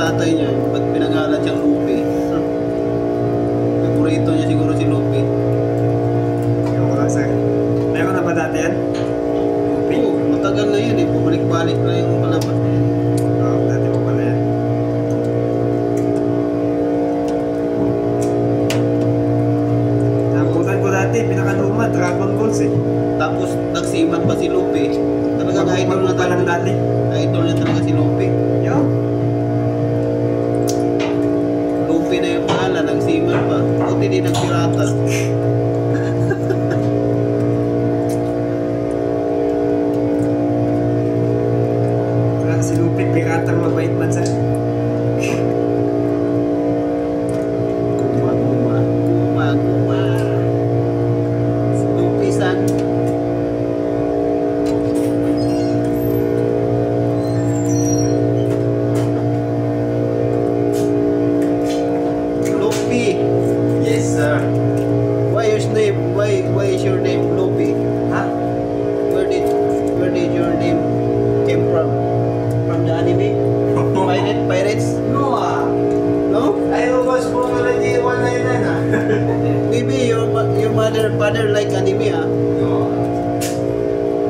tatay niya, ba't pinangalan siyang Lupi? Paborito niya siguro si Lupi. Yung ko lang sir. Meron na ba dati yan? Lupi? Oo, matagal na yun eh. Pumalik-balik na yung palabas niya. Oo, dati mo pala yan. Nabutan ko dati, pinakaluma, Dragon Balls eh. Tapos nagsiman pa si Lupi. Talagang idol na pa lang talaga. dati. Idol na talaga si Lupi. Yo. Lupi na yung pangalan, nagsiman pa. Buti di nagpirata. Wala si Lupi, piratang mabait man sir. Guma. Lupi-san. Lupi. Yes, sir. Why is your name Lupi? Huh? Where did your name came from? From the anime? Pirates? No, No? I was born already 199, Maybe your father like anime, ah? No.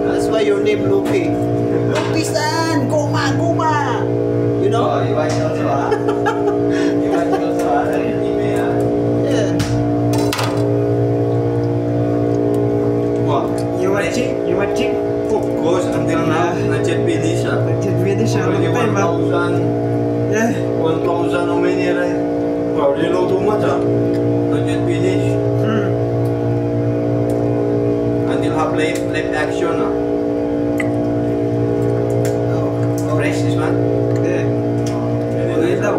That's why your name Lupi. Lupi-san! Guma! You know? Oh, you watch also, You watch also other anime, Yeah. What? You watching? Of course, until now, not-yet finish, Nag-finish siya. Already Long time 1,000, Yeah. 1,000 how many, right? Probably not too much, Not-yet finish. Until have live action, Oh. Fresh, this one? Yeah. Very Ano nice, daw?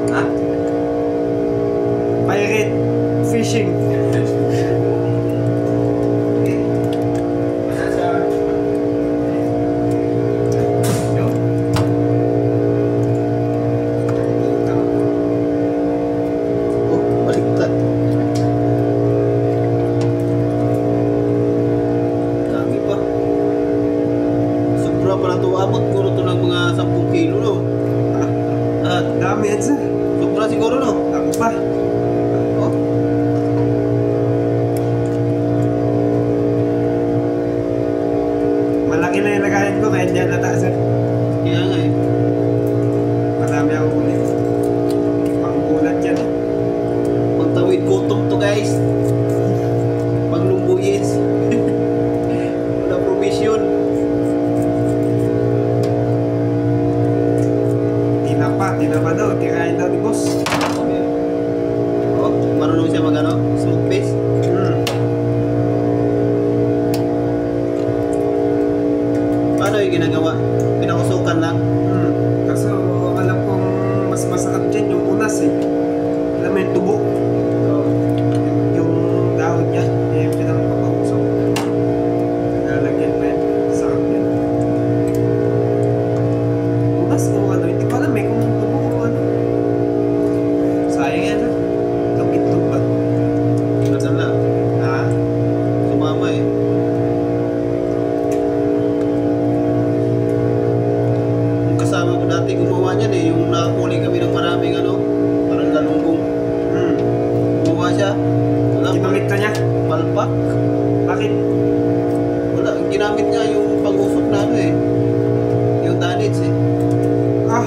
Huh? Pirate fishing. Yo. Oh, baliktad. Dami pa. Sobra pala ito. Abot siguro ito ng mga 10 kilo, no? At Dami yan sir. sobra siguro, no? Ako pa. Oh. Malaki na yung lagayan ko kaya hindi halata sir. Kaya nga eh. Marami ako ulit. Panggulat yan. Pagtawid gutom to, guys. Panglumbuyis. Wala provision. Tinapa daw. Tirahin daw ni boss. Oh, marunong siya mag-ano? Smoke fish. Paano yung ginagawa? Pinausukan lang? Kaso alam kong mas masakit dyan yung unas eh. Alam mo yung tubo. Oh. Yung dahon niya. Eh, pinapapahusok. Lalagyan pa yun. Sakit yun. Unas o ano. Hindi ko alam eh kung tubo o ano. Sayang yan ah. Tugit-tug ba? Nadala. Ha? Sumama eh. Yung kasama ko dati gumawa niyan eh. Yung nakakuli kami ng maraming ano. Parang galunggong. Gumawa siya. Wala. Ginamit ka niya? Palpak. Bakit? Wala. Ginamit niya yung pag-usok na ano eh. Yung danits eh. Ah!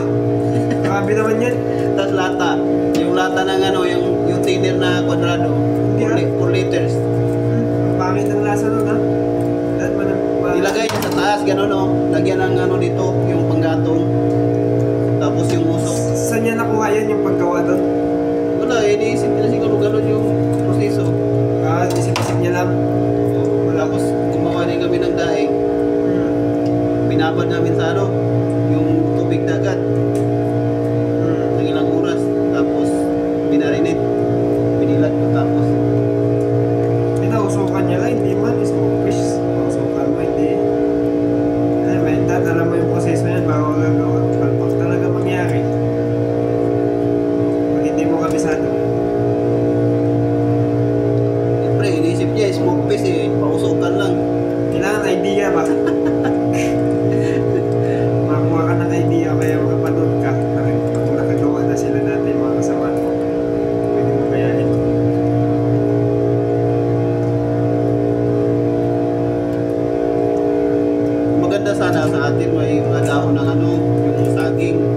Grabe naman yan. Tapos lata. Yung lata ng ano. Yung thinner na kwadrado. 4 liters. Ang pangit ng lasa nun ha? Lahat mo ng... Ilagay niya sa taas, gano'n no? Lagyan ng ano dito, yung panggatong. Tapos yung usok. Saan niya nakuha yan yung paggawa doon? Wala, iniisip niya siguro gano'n yung proseso. Ah, isip-isip niya lang. Tapos gumawa din kami ng daing. Binabad namin sa ano, yung tubig dagat. Ng ilang oras. Tapos binarinate. Binilat ko tapos. Pinausukan niya lang, hindi man. Smoke fish. Pausukan mo, hindi. Ay, may alam mo yung proseso niyan bago gagawa. Palpak talaga mangyari. Pag hindi mo kabisado. Siyempre, iniisip niya, smoke fish eh. Pausukan lang. Kailangan idea ba? Makakuha ka ng idea kaya akin may mga dahon ng ano, yung saging.